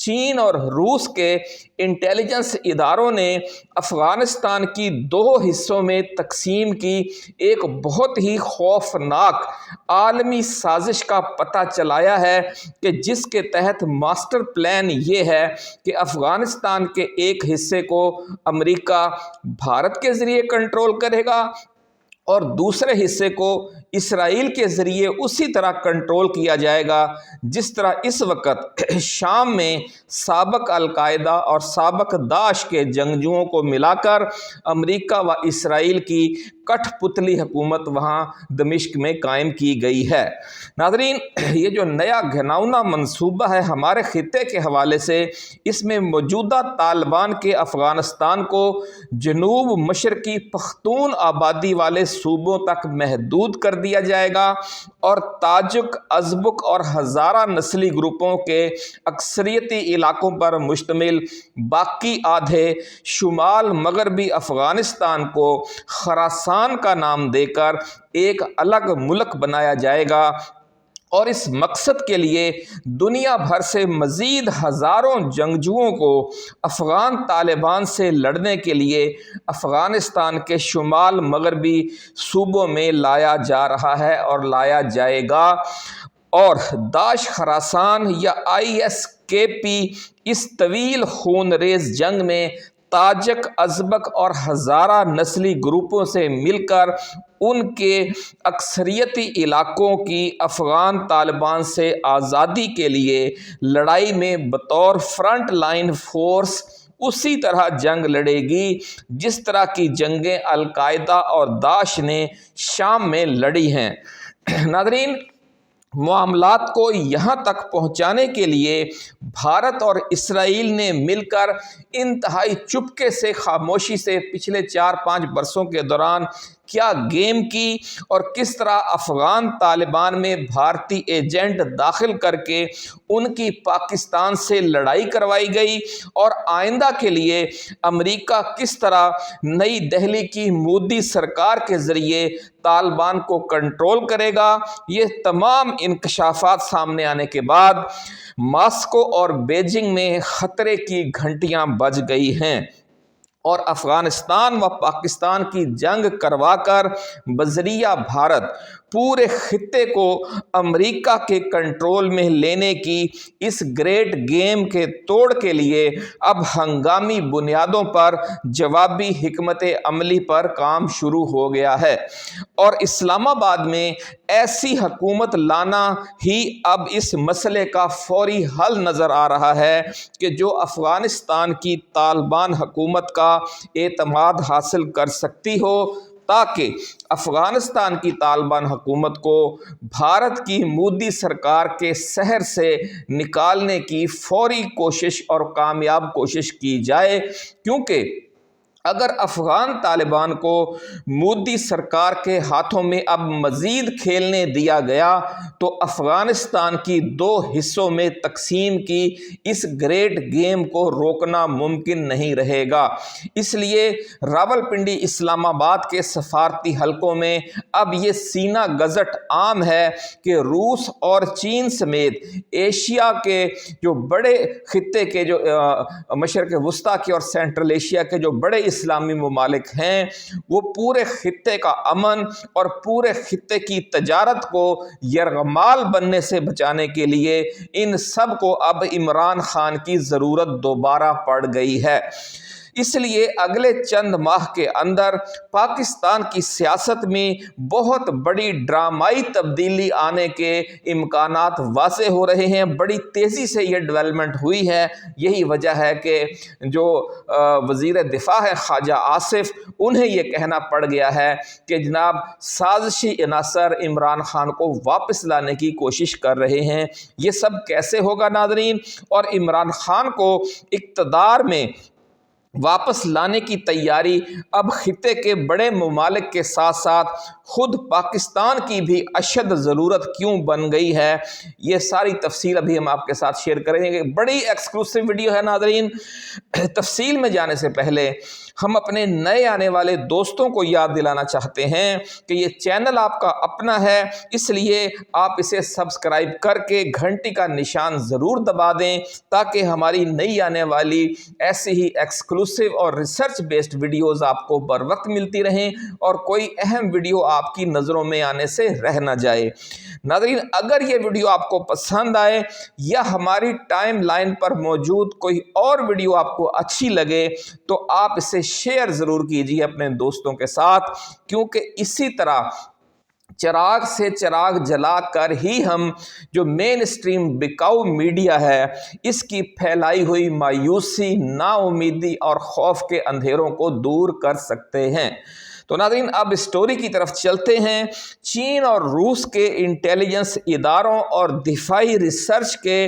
چین اور روس کے انٹیلیجنس اداروں نے افغانستان کی 2 حصوں میں تقسیم کی ایک بہت ہی خوفناک عالمی سازش کا پتہ چلایا ہے کہ جس کے تحت ماسٹر پلان یہ ہے کہ افغانستان کے ایک حصے کو امریکہ بھارت کے ذریعے کنٹرول کرے گا اور دوسرے حصے کو اسرائیل کے ذریعے اسی طرح کنٹرول کیا جائے گا جس طرح اس وقت شام میں سابق القاعدہ اور سابق داعش کے جنگجوؤں کو ملا کر امریکہ و اسرائیل کی کٹھ پتلی حکومت وہاں دمشق میں قائم کی گئی ہے۔ ناظرین، یہ جو نیا گھناؤنا منصوبہ ہے ہمارے خطے کے حوالے سے، اس میں موجودہ طالبان کے افغانستان کو جنوب مشرقی پختون آبادی والے صوبوں تک محدود کر دیا جائے گا اور تاجک، ازبک اور ہزارہ نسلی گروپوں کے اکثریتی علاقوں پر مشتمل باقی آدھے شمال مغربی افغانستان کو خراسان کا نام دے کر ایک الگ ملک بنایا جائے گا اور اس مقصد کے لیے دنیا بھر سے مزید ہزاروں جنگجوؤں کو افغان طالبان سے لڑنے کے لیے افغانستان کے شمال مغربی صوبوں میں لایا جا رہا ہے اور لایا جائے گا، اور داعش خراسان یا ISKP اس طویل خون ریز جنگ میں تاجک، ازبک اور ہزارہ نسلی گروپوں سے مل کر ان کے اکثریتی علاقوں کی افغان طالبان سے آزادی کے لیے لڑائی میں بطور فرنٹ لائن فورس اسی طرح جنگ لڑے گی جس طرح کی جنگیں القاعدہ اور داعش نے شام میں لڑی ہیں۔ ناظرین، معاملات کو یہاں تک پہنچانے کے لیے بھارت اور اسرائیل نے مل کر انتہائی چپکے سے، خاموشی سے پچھلے 4-5 برسوں کے دوران کیا گیم کی اور کس طرح افغان طالبان میں بھارتی ایجنٹ داخل کر کے ان کی پاکستان سے لڑائی کروائی گئی، اور آئندہ کے لیے امریکہ کس طرح نئی دہلی کی مودی سرکار کے ذریعے طالبان کو کنٹرول کرے گا۔ یہ تمام انکشافات سامنے آنے کے بعد ماسکو اور بیجنگ میں خطرے کی گھنٹیاں بج گئی ہیں اور افغانستان و پاکستان کی جنگ کروا کر بذریعہ بھارت پورے خطے کو امریکہ کے کنٹرول میں لینے کی اس گریٹ گیم کے توڑ کے لیے اب ہنگامی بنیادوں پر جوابی حکمت عملی پر کام شروع ہو گیا ہے، اور اسلام آباد میں ایسی حکومت لانا ہی اب اس مسئلے کا فوری حل نظر آ رہا ہے کہ جو افغانستان کی طالبان حکومت کا اعتماد حاصل کر سکتی ہو، تاکہ افغانستان کی طالبان حکومت کو بھارت کی مودی سرکار کے سحر سے نکالنے کی فوری کوشش اور کامیاب کوشش کی جائے، کیونکہ اگر افغان طالبان کو مودی سرکار کے ہاتھوں میں اب مزید کھیلنے دیا گیا تو افغانستان کی 2 حصوں میں تقسیم کی اس گریٹ گیم کو روکنا ممکن نہیں رہے گا۔ اس لیے راولپنڈی، اسلام آباد کے سفارتی حلقوں میں اب یہ سینہ گزٹ عام ہے کہ روس اور چین سمیت ایشیا کے جو بڑے خطے کے، جو مشرق وسطیٰ کے اور سینٹرل ایشیا کے جو بڑے اسلامی ممالک ہیں، وہ پورے خطے کا امن اور پورے خطے کی تجارت کو یرغمال بننے سے بچانے کے لیے ان سب کو اب عمران خان کی ضرورت دوبارہ پڑ گئی ہے۔ اس لیے اگلے چند ماہ کے اندر پاکستان کی سیاست میں بہت بڑی ڈرامائی تبدیلی آنے کے امکانات واضح ہو رہے ہیں۔ بڑی تیزی سے یہ ڈیولپمنٹ ہوئی ہے، یہی وجہ ہے کہ جو وزیر دفاع ہے خواجہ آصف، انہیں یہ کہنا پڑ گیا ہے کہ جناب سازشی عناصر عمران خان کو واپس لانے کی کوشش کر رہے ہیں۔ یہ سب کیسے ہوگا ناظرین؟ اور عمران خان کو اقتدار میں واپس لانے کی تیاری اب خطے کے بڑے ممالک کے ساتھ ساتھ خود پاکستان کی بھی اشد ضرورت کیوں بن گئی ہے، یہ ساری تفصیل ابھی ہم آپ کے ساتھ شیئر کریں گے۔ بڑی ایکسکلوسیو ویڈیو ہے ناظرین۔ تفصیل میں جانے سے پہلے ہم اپنے نئے آنے والے دوستوں کو یاد دلانا چاہتے ہیں کہ یہ چینل آپ کا اپنا ہے، اس لیے آپ اسے سبسکرائب کر کے گھنٹی کا نشان ضرور دبا دیں تاکہ ہماری نئی آنے والی ایسی ہی ایکسکلوسیو اور ریسرچ بیسڈ ویڈیوز آپ کو بر وقت ملتی رہیں اور کوئی اہم ویڈیو آپ کی نظروں میں آنے سے رہ نہ جائے۔ ناظرین، اگر یہ ویڈیو آپ کو پسند آئے یا ہماری ٹائم لائن پر موجود کوئی اور ویڈیو آپ کو اچھی لگے تو آپ اسے شیئر ضرور کیجیے اپنے دوستوں کے ساتھ، کیونکہ اسی طرح چراغ سے چراغ جلا کر ہی ہم جو مین اسٹریم بکاؤ میڈیا ہے اس کی پھیلائی ہوئی مایوسی، نا امیدی اور خوف کے اندھیروں کو دور کر سکتے ہیں۔ تو ناظرین، اب اسٹوری کی طرف چلتے ہیں۔ چین اور روس کے انٹیلیجنس اداروں اور دفاعی ریسرچ کے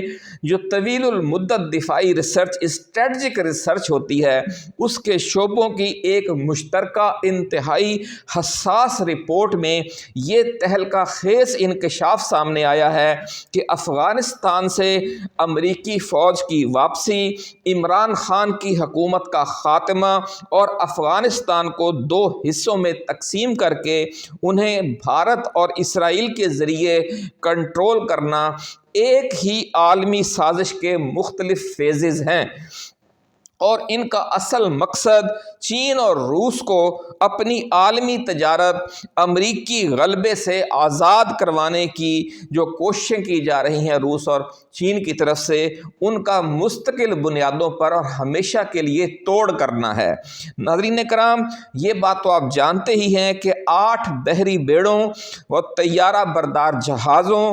جو طویل المدت دفاعی ریسرچ اسٹریٹجک ریسرچ ہوتی ہے اس کے شعبوں کی ایک مشترکہ انتہائی حساس رپورٹ میں یہ تہلکہ خیز انکشاف سامنے آیا ہے کہ افغانستان سے امریکی فوج کی واپسی، عمران خان کی حکومت کا خاتمہ اور افغانستان کو دو حصوں میں تقسیم کر کے انہیں بھارت اور اسرائیل کے ذریعے کنٹرول کرنا ایک ہی عالمی سازش کے مختلف فیزز ہیں، اور ان کا اصل مقصد چین اور روس کو اپنی عالمی تجارت امریکی غلبے سے آزاد کروانے کی جو کوششیں کی جا رہی ہیں روس اور چین کی طرف سے، ان کا مستقل بنیادوں پر اور ہمیشہ کے لیے توڑ کرنا ہے۔ ناظرین کرام، یہ بات تو آپ جانتے ہی ہیں کہ 8 بحری بیڑوں و طیارہ بردار جہازوں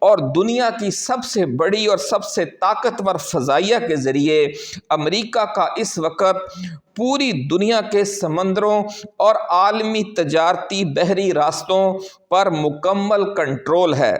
اور دنیا کی سب سے بڑی اور سب سے طاقتور فضائیہ کے ذریعے امریکہ کا اس وقت پوری دنیا کے سمندروں اور عالمی تجارتی بحری راستوں پر مکمل کنٹرول ہے،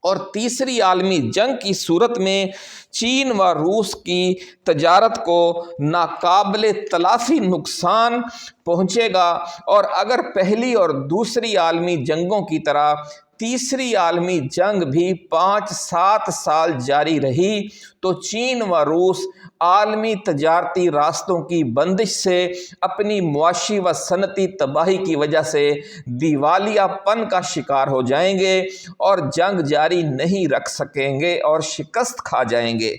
اور تیسری عالمی جنگ کی صورت میں چین و روس کی تجارت کو ناقابل تلافی نقصان پہنچے گا، اور اگر پہلی اور دوسری عالمی جنگوں کی طرح تیسری عالمی جنگ بھی 5-7 سال جاری رہی تو چین و روس عالمی تجارتی راستوں کی بندش سے اپنی معاشی و صنعتی تباہی کی وجہ سے دیوالیہ پن کا شکار ہو جائیں گے اور جنگ جاری نہیں رکھ سکیں گے اور شکست کھا جائیں گے۔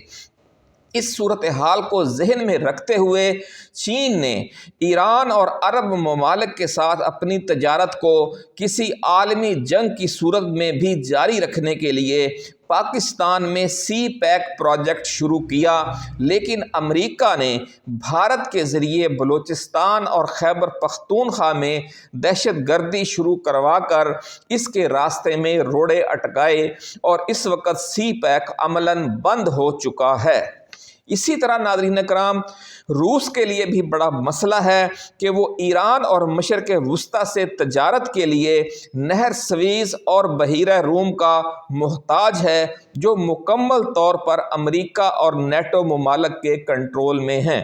اس صورتحال کو ذہن میں رکھتے ہوئے چین نے ایران اور عرب ممالک کے ساتھ اپنی تجارت کو کسی عالمی جنگ کی صورت میں بھی جاری رکھنے کے لیے پاکستان میں سی پیک پروجیکٹ شروع کیا، لیکن امریکہ نے بھارت کے ذریعے بلوچستان اور خیبر پختونخوا میں دہشت گردی شروع کروا کر اس کے راستے میں روڑے اٹکائے، اور اس وقت سی پیک عملاً بند ہو چکا ہے۔ اسی طرح ناظرین کرام، روس کے لیے بھی بڑا مسئلہ ہے کہ وہ ایران اور مشرق وسطیٰ سے تجارت کے لیے نہر سویز اور بحیرہ روم کا محتاج ہے، جو مکمل طور پر امریکہ اور نیٹو ممالک کے کنٹرول میں ہیں۔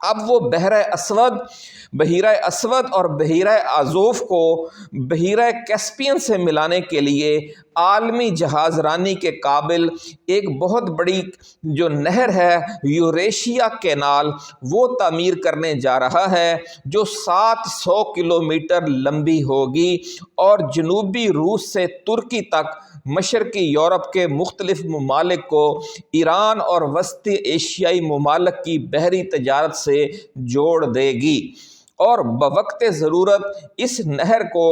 اب وہ بحیرہ اسود اور بحیرہ آزوف کو بحیرہ کیسپین سے ملانے کے لیے عالمی جہاز رانی کے قابل ایک بہت بڑی جو نہر ہے یوریشیا کینال، وہ تعمیر کرنے جا رہا ہے جو 700 کلومیٹر لمبی ہوگی اور جنوبی روس سے ترکی تک مشرقی یورپ کے مختلف ممالک کو ایران اور وسطی ایشیائی ممالک کی بحری تجارت سے جوڑ دے گی، اور بوقت ضرورت اس نہر کو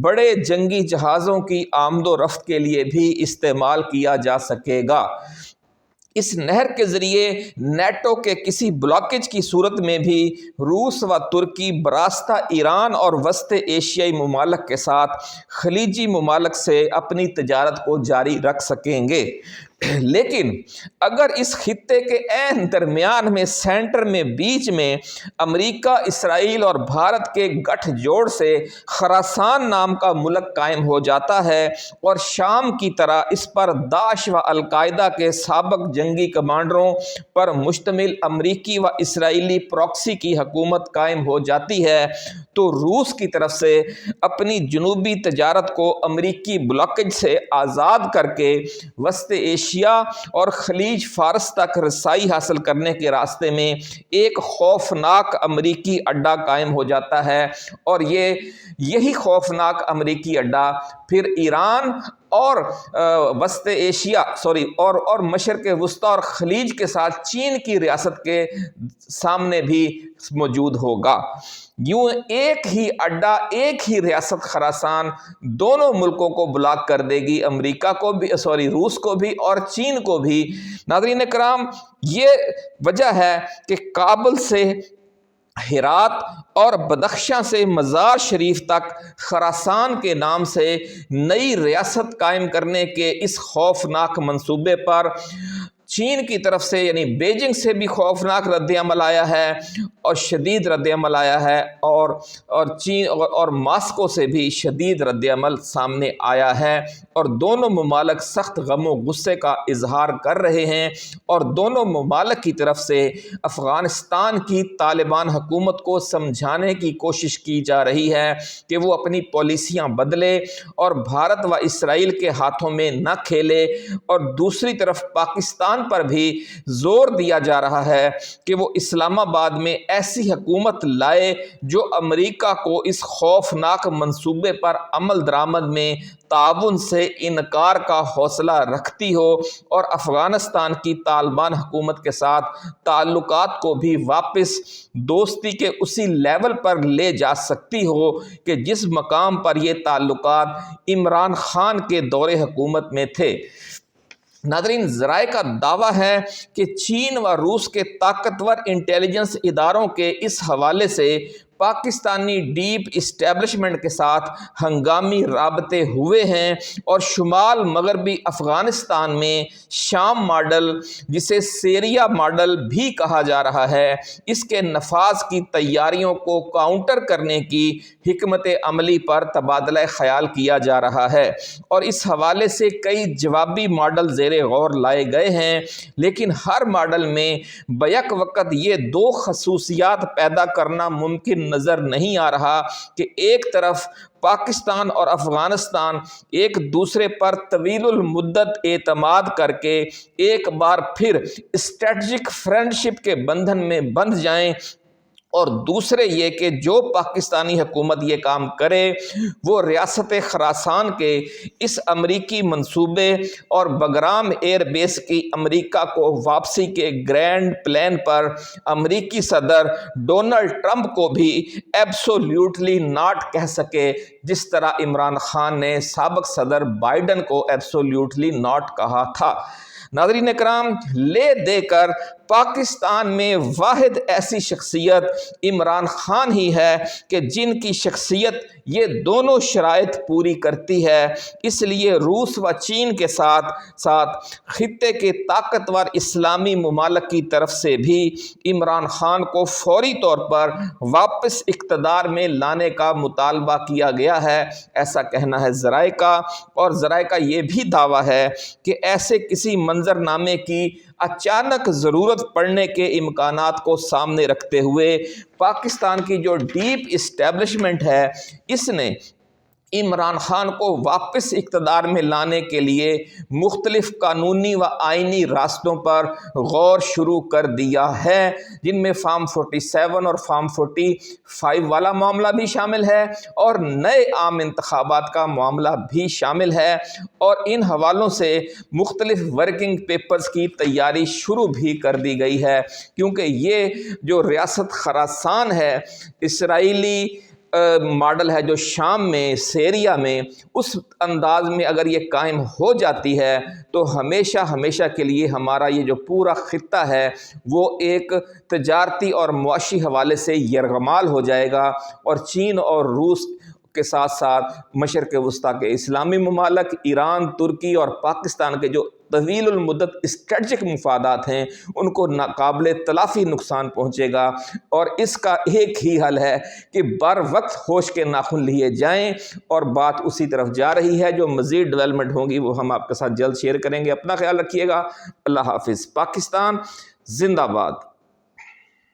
بڑے جنگی جہازوں کی آمد و رفت کے لیے بھی استعمال کیا جا سکے گا۔ اس نہر کے ذریعے نیٹو کے کسی بلاکیج کی صورت میں بھی روس و ترکی براستہ ایران اور وسط ایشیائی ممالک کے ساتھ خلیجی ممالک سے اپنی تجارت کو جاری رکھ سکیں گے۔ لیکن اگر اس خطے کے عین درمیان میں سینٹر میں بیچ میں امریکہ، اسرائیل اور بھارت کے گٹھ جوڑ سے خراسان نام کا ملک قائم ہو جاتا ہے اور شام کی طرح اس پر داعش و القاعدہ کے سابق جنگی کمانڈروں پر مشتمل امریکی و اسرائیلی پراکسی کی حکومت قائم ہو جاتی ہے، تو روس کی طرف سے اپنی جنوبی تجارت کو امریکی بلاکیج سے آزاد کر کے وسط ایشیا ایشیا اور خلیج فارس تک رسائی حاصل کرنے کے راستے میں ایک خوفناک امریکی اڈا قائم ہو جاتا ہے، اور یہی خوفناک امریکی اڈا پھر ایران اور وسط ایشیا اور مشرق وسطی اور خلیج کے ساتھ چین کی ریاست کے سامنے بھی موجود ہوگا۔ یوں ایک ہی اڈا، ایک ہی ریاست خراسان دونوں ملکوں کو بلاک کر دے گی، امریکہ کو بھی روس کو بھی اور چین کو بھی۔ ناظرین کرام، یہ وجہ ہے کہ کابل سے ہرات اور بدخشاں سے مزار شریف تک خراسان کے نام سے نئی ریاست قائم کرنے کے اس خوفناک منصوبے پر چین کی طرف سے یعنی بیجنگ سے بھی خوفناک رد عمل آیا ہے اور شدید رد عمل آیا ہے، اور چین اور ماسکو سے بھی شدید رد عمل سامنے آیا ہے، اور دونوں ممالک سخت غم و غصے کا اظہار کر رہے ہیں، اور دونوں ممالک کی طرف سے افغانستان کی طالبان حکومت کو سمجھانے کی کوشش کی جا رہی ہے کہ وہ اپنی پالیسیاں بدلے اور بھارت و اسرائیل کے ہاتھوں میں نہ کھیلے، اور دوسری طرف پاکستان پر بھی زور دیا جا رہا ہے کہ وہ اسلام آباد میں ایسی حکومت لائے جو امریکہ کو اس خوفناک منصوبے پر عمل درآمد میں تعاون سے انکار کا حوصلہ رکھتی ہو، اور افغانستان کی طالبان حکومت کے ساتھ تعلقات کو بھی واپس دوستی کے اسی لیول پر لے جا سکتی ہو کہ جس مقام پر یہ تعلقات عمران خان کے دور حکومت میں تھے۔ ناظرین، ذرائع کا دعویٰ ہے کہ چین و روس کے طاقتور انٹیلیجنس اداروں کے اس حوالے سے پاکستانی ڈیپ اسٹیبلشمنٹ کے ساتھ ہنگامی رابطے ہوئے ہیں، اور شمال مغربی افغانستان میں شام ماڈل، جسے سیریا ماڈل بھی کہا جا رہا ہے، اس کے نفاذ کی تیاریوں کو کاؤنٹر کرنے کی حکمت عملی پر تبادلہ خیال کیا جا رہا ہے، اور اس حوالے سے کئی جوابی ماڈل زیر غور لائے گئے ہیں، لیکن ہر ماڈل میں بیک وقت یہ دو خصوصیات پیدا کرنا ممکن نظر نہیں آ رہا کہ ایک طرف پاکستان اور افغانستان ایک دوسرے پر طویل المدت اعتماد کر کے ایک بار پھر اسٹریٹجک فرینڈشپ کے بندھن میں بندھ جائیں، اور دوسرے یہ کہ جو پاکستانی حکومت یہ کام کرے وہ ریاست خراسان کے اس امریکی منصوبے اور بگرام ایئر بیس کی امریکہ کو واپسی کے گرینڈ پلان پر امریکی صدر ڈونلڈ ٹرمپ کو بھی ایبسولیوٹلی ناٹ کہہ سکے، جس طرح عمران خان نے سابق صدر بائیڈن کو ایبسولیوٹلی ناٹ کہا تھا۔ ناظرین کرام، لے دے کر پاکستان میں واحد ایسی شخصیت عمران خان ہی ہے کہ جن کی شخصیت یہ دونوں شرائط پوری کرتی ہے، اس لیے روس و چین کے ساتھ ساتھ خطے کے طاقتور اسلامی ممالک کی طرف سے بھی عمران خان کو فوری طور پر واپس اقتدار میں لانے کا مطالبہ کیا گیا ہے، ایسا کہنا ہے ذرائع کا، اور ذرائع کا یہ بھی دعویٰ ہے کہ ایسے کسی منظرنامے کی اچانک ضرورت پڑنے کے امکانات کو سامنے رکھتے ہوئے پاکستان کی جو ڈیپ اسٹیبلشمنٹ ہے، اس نے عمران خان کو واپس اقتدار میں لانے کے لیے مختلف قانونی و آئینی راستوں پر غور شروع کر دیا ہے، جن میں فارم 47 اور فارم 45 والا معاملہ بھی شامل ہے، اور نئے عام انتخابات کا معاملہ بھی شامل ہے، اور ان حوالوں سے مختلف ورکنگ پیپرز کی تیاری شروع بھی کر دی گئی ہے، کیونکہ یہ جو ریاست خراسان ہے، اسرائیلی ماڈل ہے جو شام میں سیریا میں، اس انداز میں اگر یہ قائم ہو جاتی ہے تو ہمیشہ ہمیشہ کے لیے ہمارا یہ جو پورا خطہ ہے وہ ایک تجارتی اور معاشی حوالے سے یرغمال ہو جائے گا، اور چین اور روس کے ساتھ ساتھ مشرق وسطیٰ کے اسلامی ممالک، ایران، ترکی اور پاکستان کے جو طویل المدت اسٹریٹجک مفادات ہیں ان کو ناقابل تلافی نقصان پہنچے گا، اور اس کا ایک ہی حل ہے کہ بر وقت ہوش کے ناخن لیے جائیں، اور بات اسی طرف جا رہی ہے۔ جو مزید ڈیولپمنٹ ہوں گی وہ ہم آپ کے ساتھ جلد شیئر کریں گے۔ اپنا خیال رکھیے گا۔ اللہ حافظ۔ پاکستان زندہ باد۔